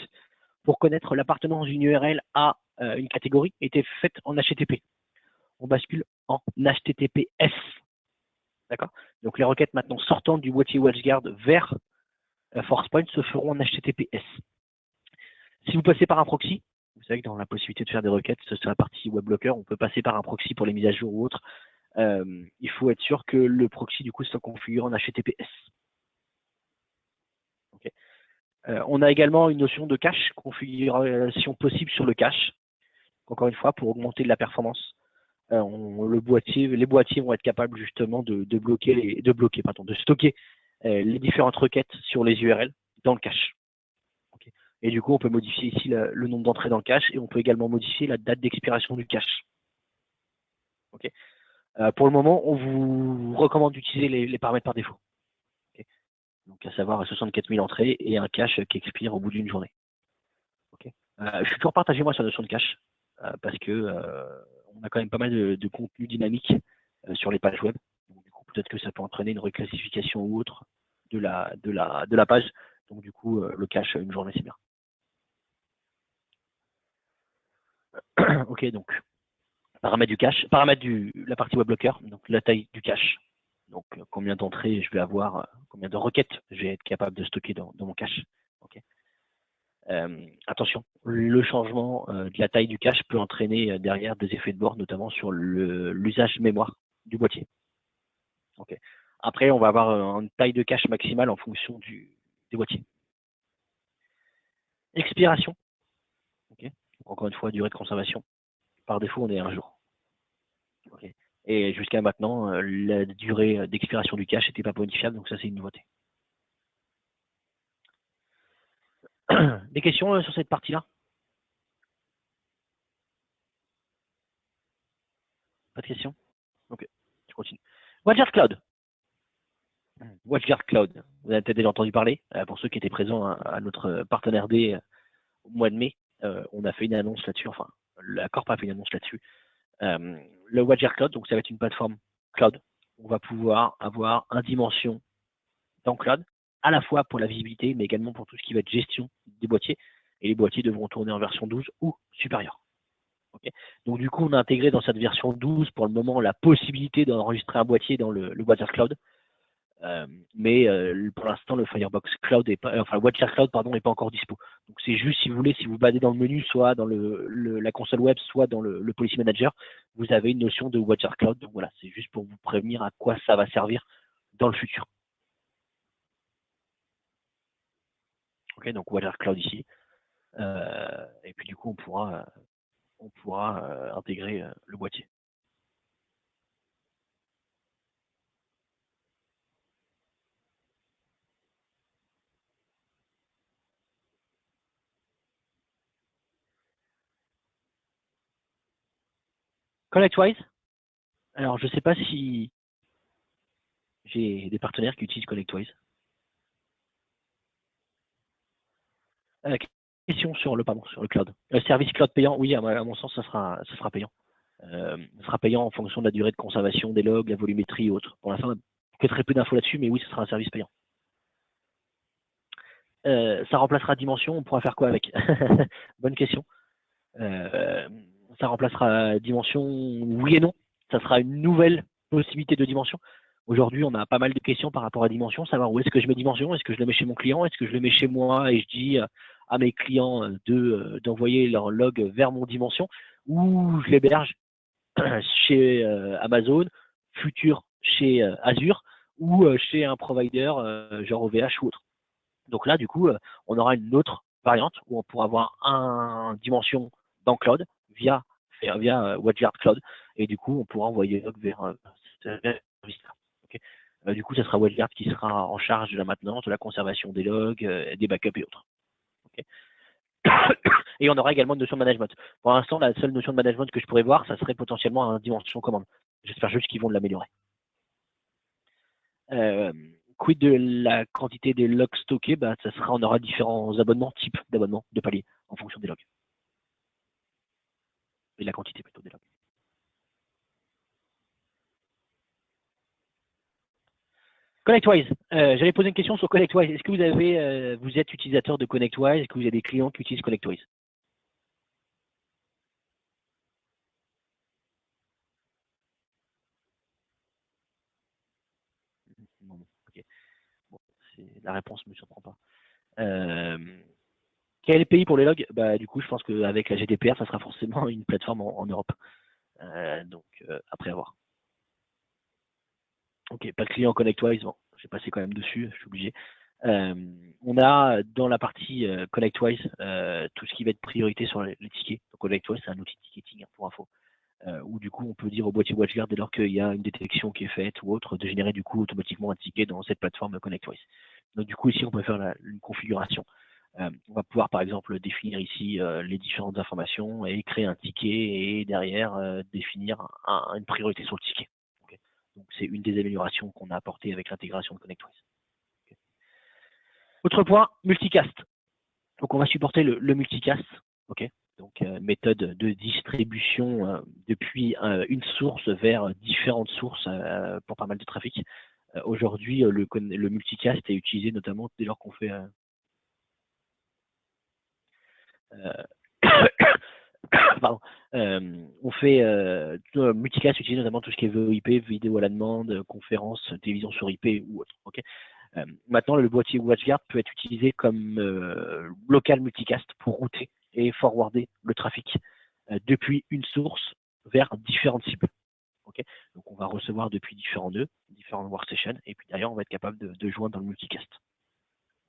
pour connaître l'appartenance d'une URL à une catégorie étaient faites en HTTP. On bascule en HTTPS. D'accord ? Donc les requêtes maintenant sortant du boîtier WatchGuard vers ForcePoint se feront en HTTPS. Si vous passez par un proxy, vous savez que dans la possibilité de faire des requêtes sur la partie WebBlocker, on peut passer par un proxy pour les mises à jour ou autre. Il faut être sûr que le proxy du coup soit configuré en HTTPS. Okay. On a également une notion de cache, configuration possible sur le cache. Encore une fois, pour augmenter la performance, les boîtiers vont être capables justement de stocker les différentes requêtes sur les URL dans le cache. Okay. Et du coup, on peut modifier ici le nombre d'entrées dans le cache et on peut également modifier la date d'expiration du cache. Okay. Pour le moment, on vous recommande d'utiliser les paramètres par défaut. Okay. Donc, à savoir 64 000 entrées et un cache qui expire au bout d'une journée. Okay. Je suis toujours partagé moi sur la notion de cache parce que on a quand même pas mal de contenu dynamique sur les pages web. Donc, du coup, peut-être que ça peut entraîner une reclassification ou autre de la page. Donc, du coup, le cache une journée, c'est bien. Ok, donc paramètres du cache, la partie WebBlocker, donc la taille du cache. Donc, combien d'entrées je vais avoir, combien de requêtes je vais être capable de stocker dans mon cache. Okay. Attention, le changement de la taille du cache peut entraîner derrière des effets de bord, notamment sur l'usage mémoire du boîtier. Okay. Après, on va avoir une taille de cache maximale en fonction des boîtiers. Expiration. Okay. Encore une fois, durée de conservation. Par défaut, on est à 1 jour. Okay. Et jusqu'à maintenant, la durée d'expiration du cache n'était pas modifiable, donc ça c'est une nouveauté. Des questions sur cette partie-là? Pas de questions? Ok, je continue. WatchGuard Cloud. WatchGuard Cloud, vous avez peut-être déjà entendu parler. Pour ceux qui étaient présents à notre partenaire D au mois de mai, on a fait une annonce là-dessus, enfin, la Corp a fait une annonce là-dessus. Le WatchGuard Cloud, donc ça va être une plateforme cloud. On va pouvoir avoir une dimension dans le cloud, à la fois pour la visibilité, mais également pour tout ce qui va être gestion des boîtiers. Et les boîtiers devront tourner en version 12 ou supérieure. Okay. Donc du coup, on a intégré dans cette version 12 pour le moment la possibilité d'enregistrer un boîtier dans le WatchGuard Cloud. Mais pour l'instant, le Firebox Cloud est pas, enfin WatchGuard Cloud pardon, n'est pas encore dispo. Donc c'est juste si vous voulez, si vous badez dans le menu, soit dans la console web, soit dans le Policy Manager, vous avez une notion de WatchGuard Cloud. Donc voilà, c'est juste pour vous prévenir à quoi ça va servir dans le futur. Ok, donc WatchGuard Cloud ici. Et puis du coup, on pourra intégrer le boîtier. ConnectWise. Alors, je ne sais pas si j'ai des partenaires qui utilisent ConnectWise. Question sur le cloud. Le service cloud payant, oui, à mon sens, ça sera payant. Ça sera payant en fonction de la durée de conservation des logs, la volumétrie et autres. Pour l'instant, on a très peu d'infos là-dessus, mais oui, ce sera un service payant. Ça remplacera Dimension, on pourra faire quoi avec? Bonne question. Ça remplacera Dimension, oui et non. Ça sera une nouvelle possibilité de Dimension. Aujourd'hui, on a pas mal de questions par rapport à Dimension, savoir où est-ce que je mets Dimension, est-ce que je le mets chez mon client, est-ce que je le mets chez moi et je dis à mes clients d'envoyer leur log vers mon Dimension, ou je l'héberge chez Amazon, futur chez Azure, ou chez un provider genre OVH ou autre. Donc là, du coup, on aura une autre variante où on pourra avoir un dimension dans cloud via WatchGuard Cloud, et du coup, on pourra envoyer log vers ce service-là. Okay. Du coup, ça sera WatchGuard qui sera en charge de la maintenance, de la conservation des logs, des backups et autres. Okay. Et on aura également une notion de management. Pour l'instant, la seule notion de management que je pourrais voir, ça serait potentiellement une dimension commande. J'espère juste qu'ils vont l'améliorer. Quid de la quantité des logs stockés, bah, on aura différents abonnements, types d'abonnements, de paliers, en fonction des logs. Et de la quantité plutôt des logs. ConnectWise. J'avais posé une question sur ConnectWise. Est-ce que vous êtes utilisateur de ConnectWise? Est-ce que vous avez des clients qui utilisent ConnectWise? Non, okay. Bon, la réponse ne me surprend pas. Quel est le pays pour les logs? Bah, du coup, je pense qu'avec la GDPR, ça sera forcément une plateforme en Europe. Donc, après avoir. Ok, pas de client ConnectWise. Bon, j'ai passé quand même dessus, je suis obligé. On a dans la partie ConnectWise tout ce qui va être priorité sur les tickets. Donc ConnectWise, c'est un outil de ticketing pour info. Où du coup on peut dire au boîtier WatchGuard dès lors qu'il y a une détection qui est faite ou autre, de générer du coup automatiquement un ticket dans cette plateforme ConnectWise. Donc du coup ici on peut faire une configuration. On va pouvoir par exemple définir ici les différentes informations et créer un ticket et derrière définir une priorité sur le ticket. Okay. Donc c'est une des améliorations qu'on a apportées avec l'intégration de ConnectWise. Okay. Autre point, multicast. Donc on va supporter le multicast. Okay. Donc méthode de distribution depuis une source vers différentes sources pour pas mal de trafic. Aujourd'hui, le multicast est utilisé notamment dès lors qu'on fait pardon, on fait multicast utilise notamment tout ce qui est VoIP, vidéo à la demande, conférence, télévision sur IP ou autre. Okay. Maintenant, le boîtier WatchGuard peut être utilisé comme local multicast pour router et forwarder le trafic depuis une source vers différentes cibles. Okay. Donc, on va recevoir depuis différents nœuds, différentes workstations, et puis derrière, on va être capable de joindre dans le multicast.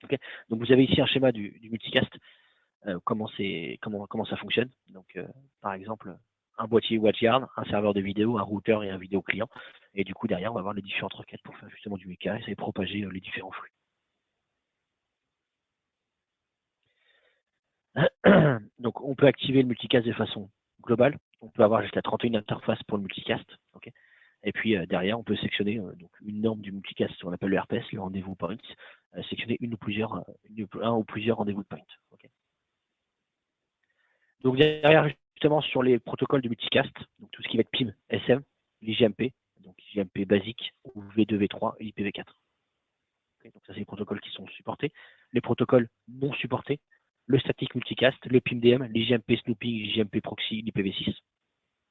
Okay. Donc, vous avez ici un schéma du multicast. Comment ça fonctionne. Donc, par exemple, un boîtier WatchGuard, un serveur de vidéo, un routeur et un vidéo client. Et du coup, derrière, on va avoir les différentes requêtes pour faire justement du EKS et propager les différents flux. Donc, on peut activer le multicast de façon globale. On peut avoir jusqu'à 31 interfaces pour le multicast. Okay. Et puis, derrière, on peut sectionner donc une norme du multicast, on appelle le RPS, le rendez-vous point, sectionner un ou plusieurs rendez-vous de point. Okay. Donc derrière, justement, sur les protocoles de multicast, donc tout ce qui va être PIM, SM, l'IGMP, donc IGMP basique, ou V2, V3 et IPv4. Donc ça, c'est les protocoles qui sont supportés. Les protocoles non supportés, le static multicast, le PIMDM, l'IGMP snooping, l'IGMP proxy, l'IPv6.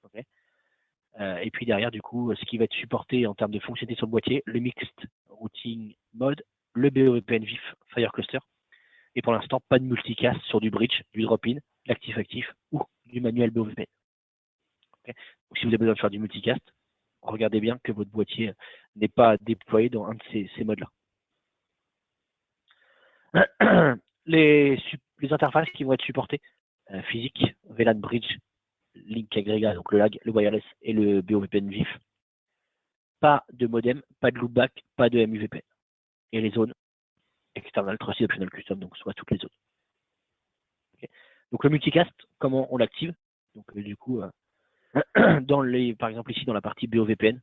Okay. Et puis derrière, du coup, ce qui va être supporté en termes de fonctionnalité sur le boîtier, le Mixed Routing Mode, le BOVPN VIF Firecluster. Et pour l'instant, pas de multicast sur du bridge, du drop-in, l'actif-actif ou du manuel BOVPN. Okay. Donc si vous avez besoin de faire du multicast, regardez bien que votre boîtier n'est pas déployé dans un de ces modes-là. Les interfaces qui vont être supportées, physique, VLAN Bridge, Link Agrégat, donc le lag, le wireless et le BOVPN VIF. Pas de modem, pas de loopback, pas de MUVPN. Et les zones external trusted optional custom, donc soit toutes les zones. Okay. Donc le multicast, comment on l'active? Donc du coup, par exemple ici dans la partie BOVPN,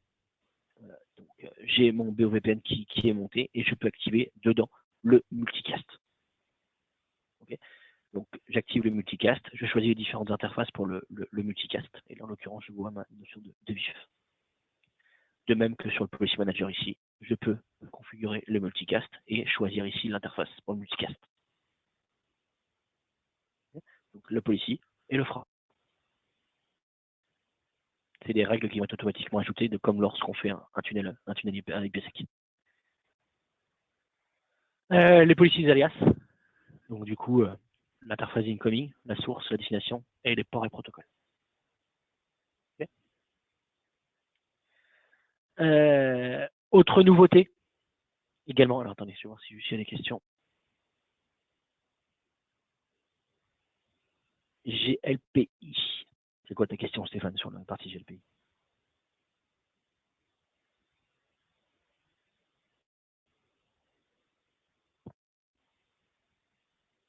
j'ai mon BOVPN qui est monté et je peux activer dedans le multicast. Okay. Donc j'active le multicast, je choisis les différentes interfaces pour le multicast, et en l'occurrence je vois ma notion de VIF. De même que sur le Policy Manager ici, je peux configurer le multicast et choisir ici l'interface pour le multicast. Donc le Policy et le fera. C'est des règles qui vont être automatiquement ajoutées, comme lorsqu'on fait un tunnel IPsec. Les policies alias, donc du coup l'interface incoming, la source, la destination et les ports et protocoles. Okay. Autre nouveauté également, alors attendez, je vais voir si j'ai des questions. GLPI. C'est quoi ta question, Stéphane, sur la partie GLPI?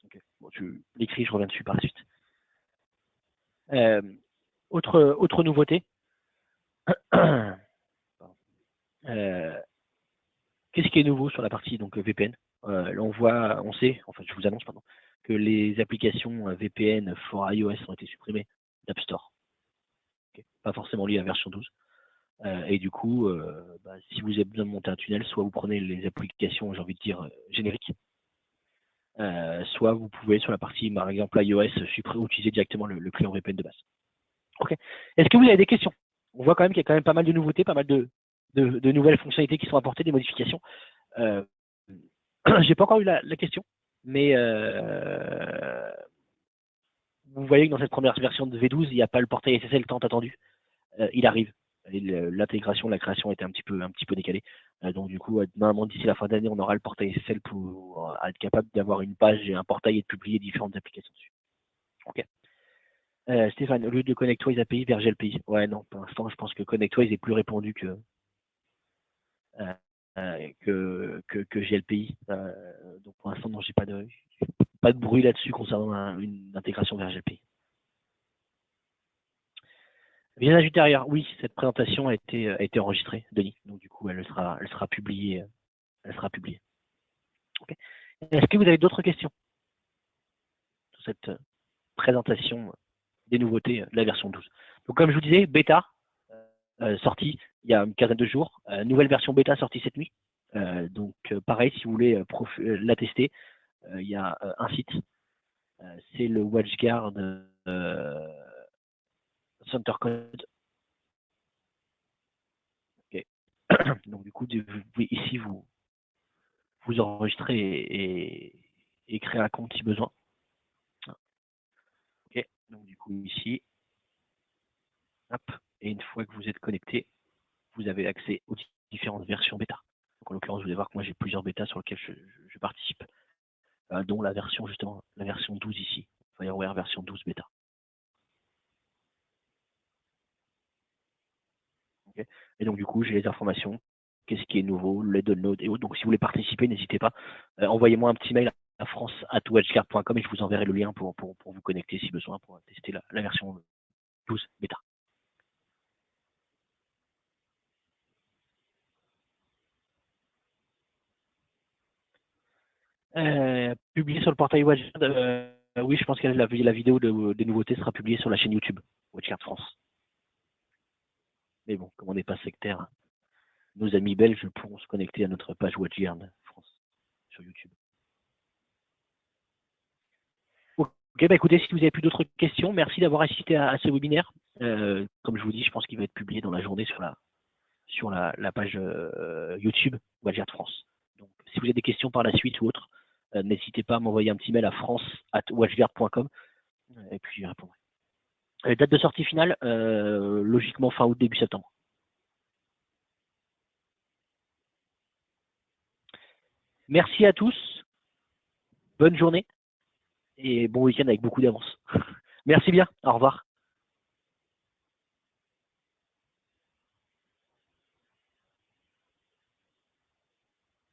Okay. Bon, tu l'écris, je reviens dessus par la suite. Autre nouveauté. Qu'est-ce qui est nouveau sur la partie donc VPN? Là on sait, enfin je vous annonce pardon, que les applications VPN for iOS ont été supprimées d'App Store. Okay. Pas forcément liées à la version 12. Et du coup, si vous avez besoin de monter un tunnel, soit vous prenez les applications, j'ai envie de dire, génériques, soit vous pouvez sur la partie, par exemple iOS, utiliser directement le client VPN de base. Ok. Est-ce que vous avez des questions? On voit quand même qu'il y a quand même pas mal de nouveautés, pas mal de nouvelles fonctionnalités qui sont apportées, des modifications. J'ai pas encore eu la question, mais vous voyez que dans cette première version de V12, il n'y a pas le portail SSL tant attendu. Il arrive. L'intégration, la création était un petit peu décalée. Donc du coup, normalement d'ici la fin d'année, on aura le portail SSL pour être capable d'avoir une page et un portail et de publier différentes applications dessus. Ok. Stéphane, au lieu de ConnectWise API vers GLPI. Ouais, non, pour l'instant, je pense que ConnectWise est plus répandu que GLPI. Donc pour l'instant, non, j'ai pas de bruit là-dessus concernant une intégration vers GLPI. Visionnage ultérieur, oui, cette présentation a été enregistrée, Denis. Donc du coup, elle sera publiée. Okay. Est-ce que vous avez d'autres questions sur cette présentation des nouveautés de la version 12? Donc comme je vous disais, bêta sortie il y a une quinzaine de jours, nouvelle version bêta sortie cette nuit. Donc pareil, si vous voulez la tester, il y a un site, c'est le WatchGuard Center Code. Okay. Donc du coup, vous pouvez ici vous enregistrer et créer un compte si besoin. Ok, donc du coup ici, hop, et une fois que vous êtes connecté, vous avez accès aux différentes versions bêta. Donc en l'occurrence, vous allez voir que moi j'ai plusieurs bêtas sur lesquelles je participe, dont la version 12 ici, FireWare version 12 bêta. Okay. Et donc du coup, j'ai les informations, qu'est-ce qui est nouveau, les downloads et autres. Donc si vous voulez participer, n'hésitez pas, envoyez-moi un petit mail à france@watchguard.com et je vous enverrai le lien pour vous connecter si besoin pour tester la version 12 bêta. Publié sur le portail WatchGuard, oui, je pense que la vidéo des nouveautés sera publiée sur la chaîne YouTube WatchGuard France. Mais bon, comme on n'est pas sectaire, nos amis belges pourront se connecter à notre page WatchGuard France. sur YouTube. Ok, bah écoutez, si vous avez plus d'autres questions, merci d'avoir assisté à ce webinaire. Comme je vous dis, je pense qu'il va être publié dans la journée sur la page YouTube WatchGuard France. Donc, si vous avez des questions par la suite ou autre, n'hésitez pas à m'envoyer un petit mail à france@watchguard.com et puis j'y répondrai. Date de sortie finale, logiquement fin août, début septembre. Merci à tous, bonne journée et bon week-end avec beaucoup d'avance. Merci bien, au revoir.